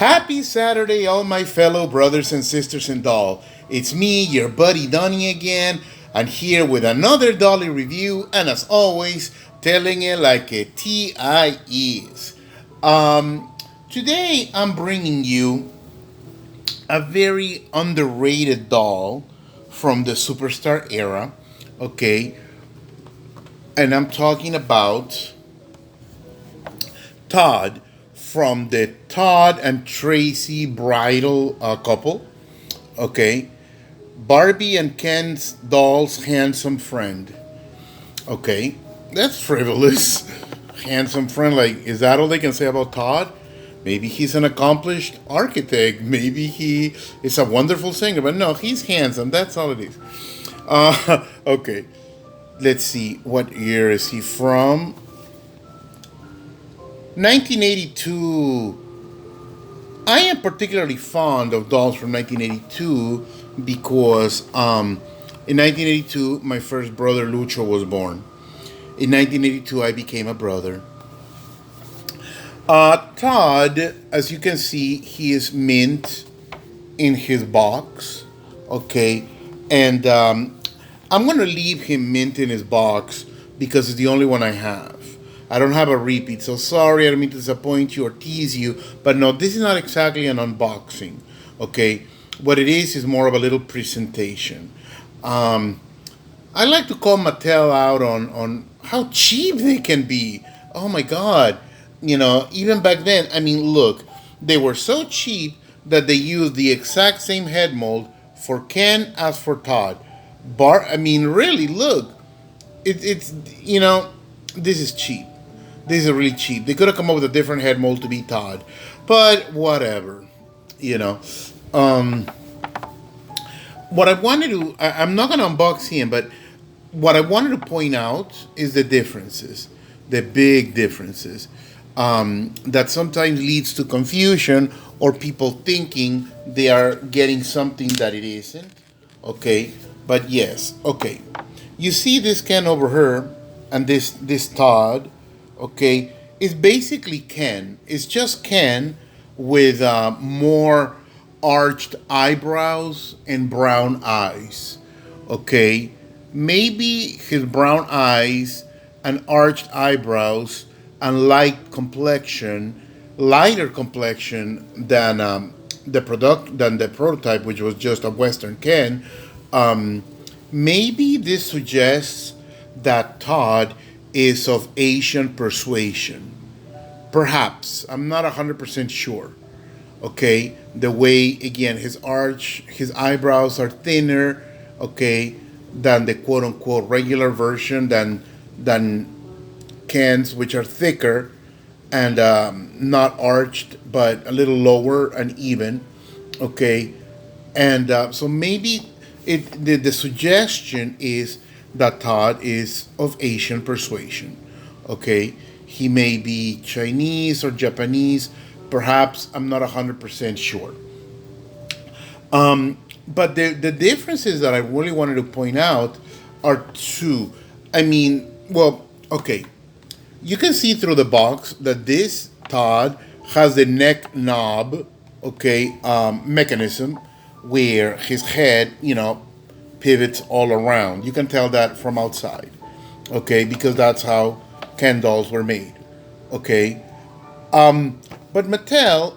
Happy Saturday, all my fellow brothers and sisters in doll. It's me, your buddy Donnie again, and here with another Dolly review, and as always, telling it like a TI is. Today I'm bringing you a very underrated doll from the Superstar era, okay? And I'm talking about Todd from the Todd and Tracy bridal couple. Okay. Barbie and Ken's doll's handsome friend. Okay. That's frivolous. Handsome friend. Like, is that all they can say about Todd? Maybe he's an accomplished architect. Maybe he is a wonderful singer. But no, he's handsome. That's all it is. Okay. Let's see. What year is he from? 1982. I am particularly fond of dolls from 1982 because in 1982 my first brother Lucho was born. In 1982 I became a brother. Todd, as you can see, he is mint in his box. Okay, and I'm gonna leave him mint in his box because it's the only one I have. I don't have a repeat, so sorry, I don't mean to disappoint you or tease you, but no, this is not exactly an unboxing, okay? What it is more of a little presentation. I like to call Mattel out on how cheap they can be. Oh my God. You know, even back then, I mean, look, they were so cheap that they used the exact same head mold for Ken as for Todd. I mean, really, look, it's, you know, this is cheap. These are really cheap. They could have come up with a different head mold to be Todd, but whatever, you know. What I wanted to, I'm not gonna unbox him, but what I wanted to point out is the differences, the big differences, that sometimes leads to confusion or people thinking they are getting something that it isn't. Okay, but yes, okay. You see this Ken over here, and this Todd. Okay, it's basically Ken. It's just Ken with more arched eyebrows and brown eyes. Okay, maybe his brown eyes and arched eyebrows and lighter complexion than the prototype, which was just a Western Ken. Maybe this suggests that Todd is of Asian persuasion. Perhaps. I'm not 100% sure. Okay? The way, again, his eyebrows are thinner, okay, than the quote unquote regular version, than Ken's, which are thicker and not arched, but a little lower and even. Okay? And so maybe the suggestion is that Todd is of Asian persuasion. Okay, he may be Chinese or Japanese, perhaps. I'm not 100% sure. But the differences that I really wanted to point out are two. I mean, well, okay, you can see through the box that this Todd has the neck knob, okay, mechanism where his head, you know, pivots all around. You can tell that from outside, okay, because that's how Ken dolls were made, okay. But Mattel,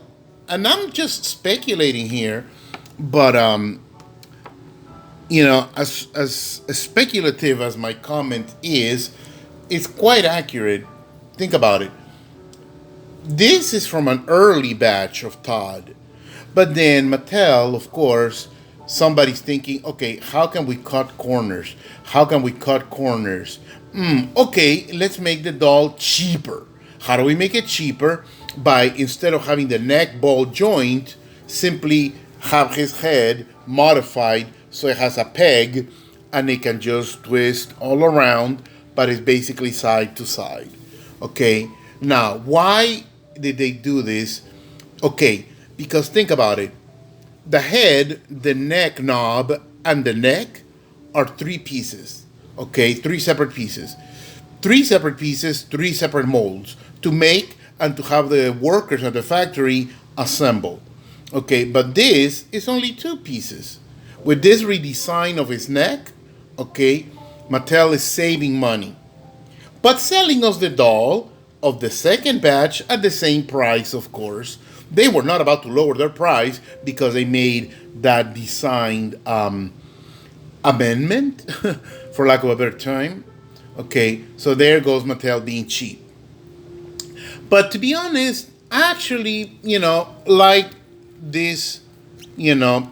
and I'm just speculating here, but you know, as speculative as my comment is, it's quite accurate. Think about it. This is from an early batch of Todd, but then Mattel, of course, somebody's thinking, okay, how can we cut corners? How can we cut corners? Okay, let's make the doll cheaper. How do we make it cheaper? By, instead of having the neck ball joint, simply have his head modified so it has a peg and it can just twist all around, but it's basically side to side. Okay, now why did they do this? Okay, because think about it. The head, the neck knob, and the neck are three pieces. Okay, three separate pieces. Three separate pieces, three separate molds to make and to have the workers at the factory assembled. Okay, but this is only two pieces. With this redesign of his neck, okay, Mattel is saving money, but selling us the doll of the second batch at the same price, of course. They were not about to lower their price because they made that design amendment, for lack of a better term. Okay, so there goes Mattel being cheap. But to be honest, I actually, like this, you know,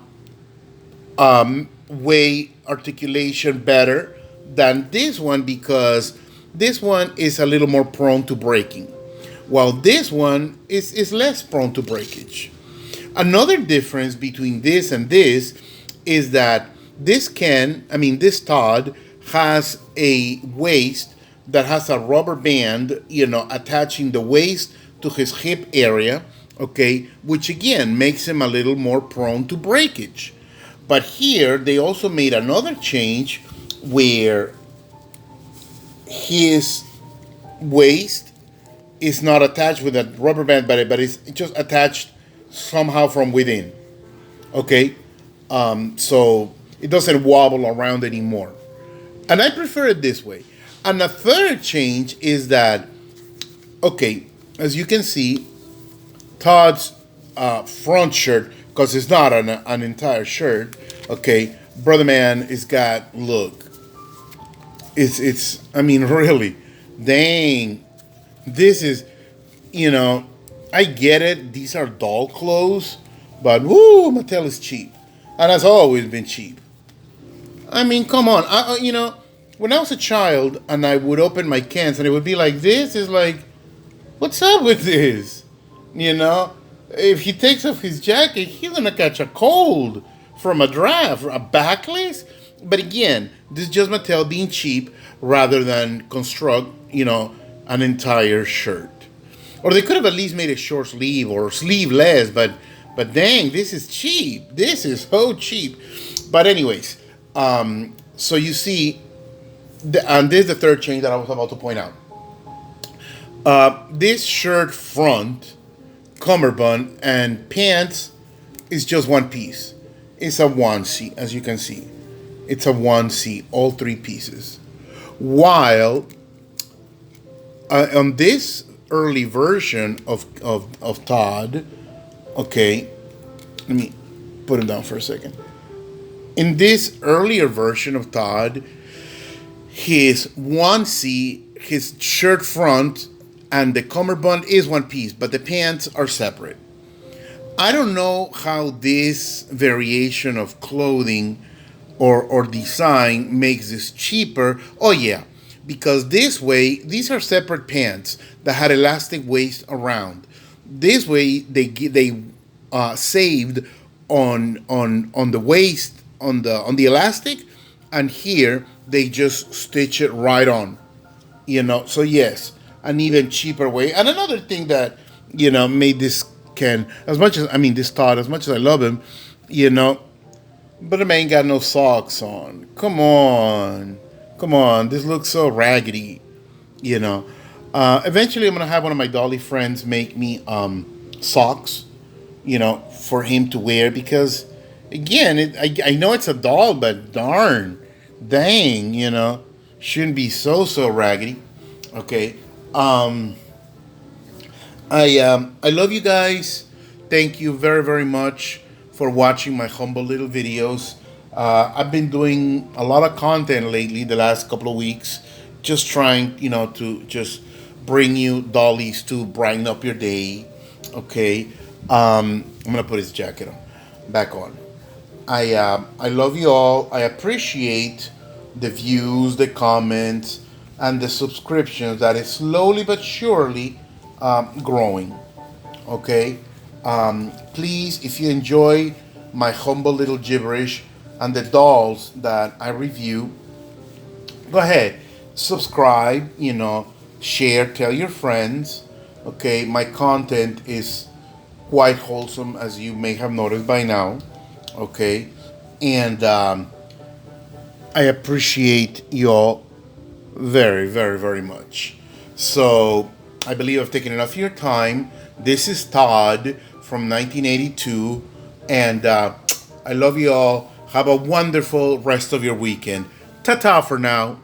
way articulation better than this one because this one is a little more prone to breaking, while this one is less prone to breakage. Another difference between this and this is that this Todd has a waist that has a rubber band, attaching the waist to his hip area, okay, which again makes him a little more prone to breakage. But here they also made another change where his waist is not attached with a rubber band, but it's just attached somehow from within. Okay, so it doesn't wobble around anymore, and I prefer it this way. And the third change is that, okay, as you can see, Todd's front shirt, because it's not an entire shirt. Okay, brother man is got look. It's I mean really, dang, this is, I get it. These are doll clothes, but woo, Mattel is cheap, and has always been cheap. I mean, come on. When I was a child and I would open my cans and it would be like this, is like, what's up with this? If he takes off his jacket, he's gonna catch a cold from a draft, a backlash. But again, this is just Mattel being cheap rather than construct, an entire shirt. Or they could have at least made it short sleeve or sleeveless, but dang, this is cheap. This is so cheap. But anyways, so you see, and this is the third change that I was about to point out. This shirt front, cummerbund, and pants is just one piece. It's a onesie, as you can see. It's a onesie, all three pieces. While on this early version of Todd, okay, let me put him down for a second. In this earlier version of Todd, his onesie, his shirt front, and the cummerbund is one piece, but the pants are separate. I don't know how this variation of clothing or design makes this cheaper. Oh yeah, because this way, these are separate pants that had elastic waist around. This way, they saved on the waist, on the elastic, and here they just stitch it right on. So yes, an even cheaper way. And another thing that made this this Todd, as much as I love him, but the man ain't got no socks on. Come on, this looks so raggedy. Eventually I'm gonna have one of my dolly friends make me socks, for him to wear, because again, I know it's a doll, but dang, shouldn't be so raggedy. Okay. I love you guys. Thank you very, very much for watching my humble little videos. I've been doing a lot of content lately, the last couple of weeks, just trying, to just bring you dollies to brighten up your day. Okay. I'm gonna put his jacket back on. I love you all. I appreciate the views, the comments, and the subscriptions that is slowly but surely growing. Okay, please, if you enjoy my humble little gibberish and the dolls that I review, go ahead, subscribe, share, tell your friends. Okay, my content is quite wholesome, as you may have noticed by now. Okay, and I appreciate you all very, very, very much. So I believe I've taken enough of your time. This is Todd from from 1982. And I love you all. Have a wonderful rest of your weekend. Ta ta for now.